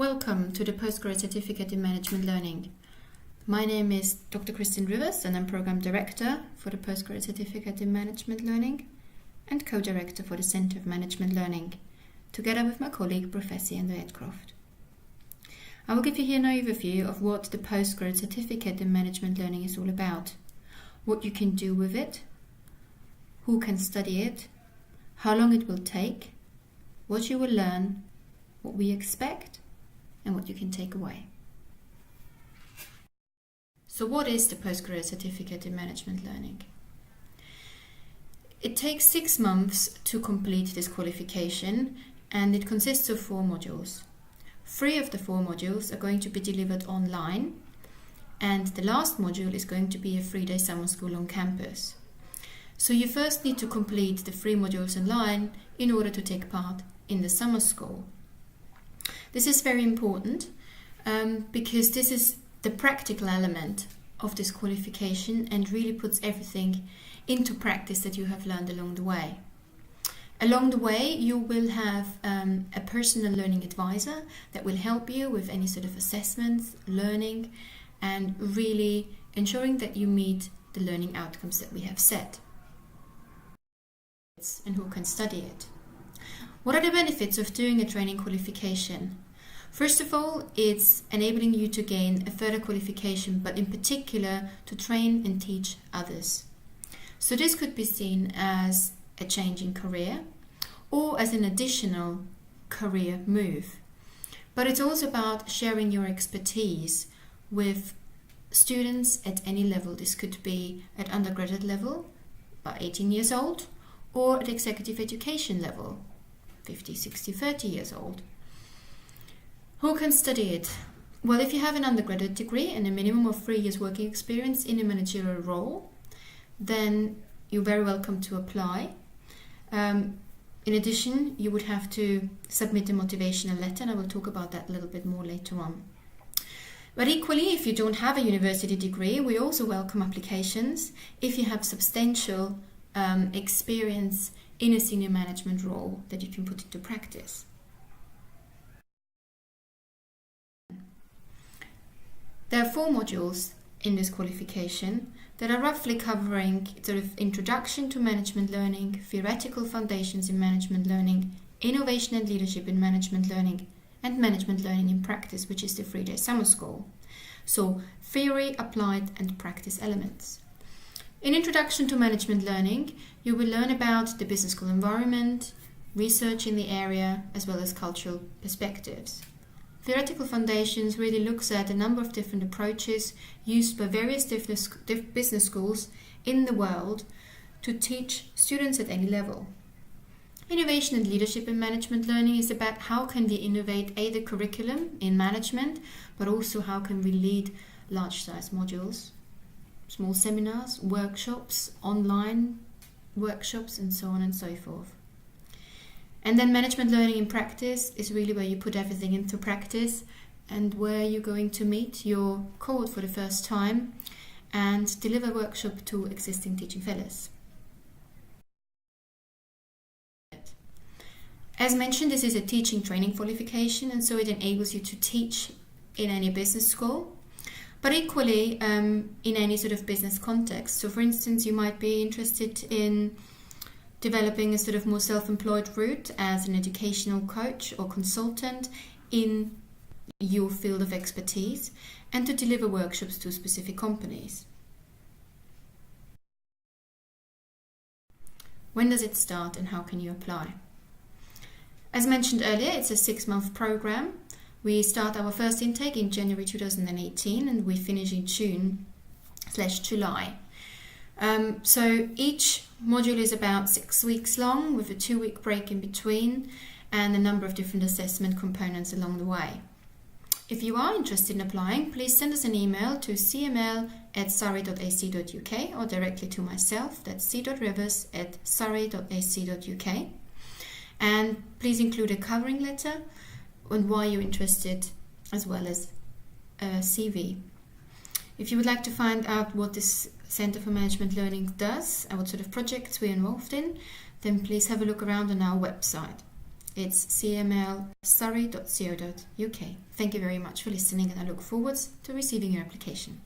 Welcome to the Postgraduate Certificate in Management Learning. My name is Dr. Kristin Rivers and I'm Program Director for the Postgraduate Certificate in Management Learning and Co-Director for the Center of Management Learning, together with my colleague Professor Andrew Edcroft. I will give you here an overview of what the Postgraduate Certificate in Management Learning is all about, what you can do with it, who can study it, how long it will take, what you will learn, what we expect, and what you can take away. So what is the Postgraduate Certificate in Management Learning? It takes 6 months to complete this qualification and it consists of 4 modules. 3 of the 4 modules are going to be delivered online and the last module is going to be a 3-day summer school on campus. So you first need to complete the 3 modules online in order to take part in the summer school. This is very important because this is the practical element of this qualification and really puts everything into practice that you have learned along the way. Along the way, you will have a personal learning advisor that will help you with any sort of assessments, learning, and really ensuring that you meet the learning outcomes that we have set. And who can study it? What are the benefits of doing a training qualification? First of all, it's enabling you to gain a further qualification, but in particular to train and teach others. So this could be seen as a change in career or as an additional career move. But it's also about sharing your expertise with students at any level. This could be at undergraduate level, about 18 years old, or at executive education level, 50, 60, 30 years old. Who can study it? Well, if you have an undergraduate degree and a minimum of 3 years working experience in a managerial role, then you're very welcome to apply. In addition, you would have to submit a motivational letter, and I will talk about that a little bit more later on. But equally, if you don't have a university degree, we also welcome applications if you have substantial experience in a senior management role that you can put into practice. There are 4 modules in this qualification that are roughly covering sort of introduction to management learning, theoretical foundations in management learning, innovation and leadership in management learning, and management learning in practice, which is the 3-day summer school. So theory, applied, and practice elements. In Introduction to Management Learning, you will learn about the business school environment, research in the area, as well as cultural perspectives. Theoretical Foundations really looks at a number of different approaches used by various business schools in the world to teach students at any level. Innovation and leadership in management learning is about how can we innovate the curriculum in management, but also how can we lead large-size modules, small seminars, workshops, online workshops, and so on and so forth. And then management learning in practice is really where you put everything into practice and where you're going to meet your cohort for the first time and deliver a workshop to existing teaching fellows. As mentioned, this is a teaching training qualification, and so it enables you to teach in any business school, but equally in any sort of business context. So for instance, you might be interested in developing a sort of more self-employed route as an educational coach or consultant in your field of expertise and to deliver workshops to specific companies. When does it start and how can you apply? As mentioned earlier, it's a 6-month program. We start our first intake in January 2018 and we finish in June/July. So each module is about 6 weeks long with a 2-week break in between and a number of different assessment components along the way. If you are interested in applying, please send us an email to cml@surrey.ac.uk or directly to myself, that's c.rivers@surrey.ac.uk. And please include a covering letter on why you're interested as well as a CV. If you would like to find out what this Center for Management Learning does and what sort of projects we're involved in, then please have a look around on our website. It's cmlsurrey.co.uk. Thank you very much for listening, and I look forward to receiving your application.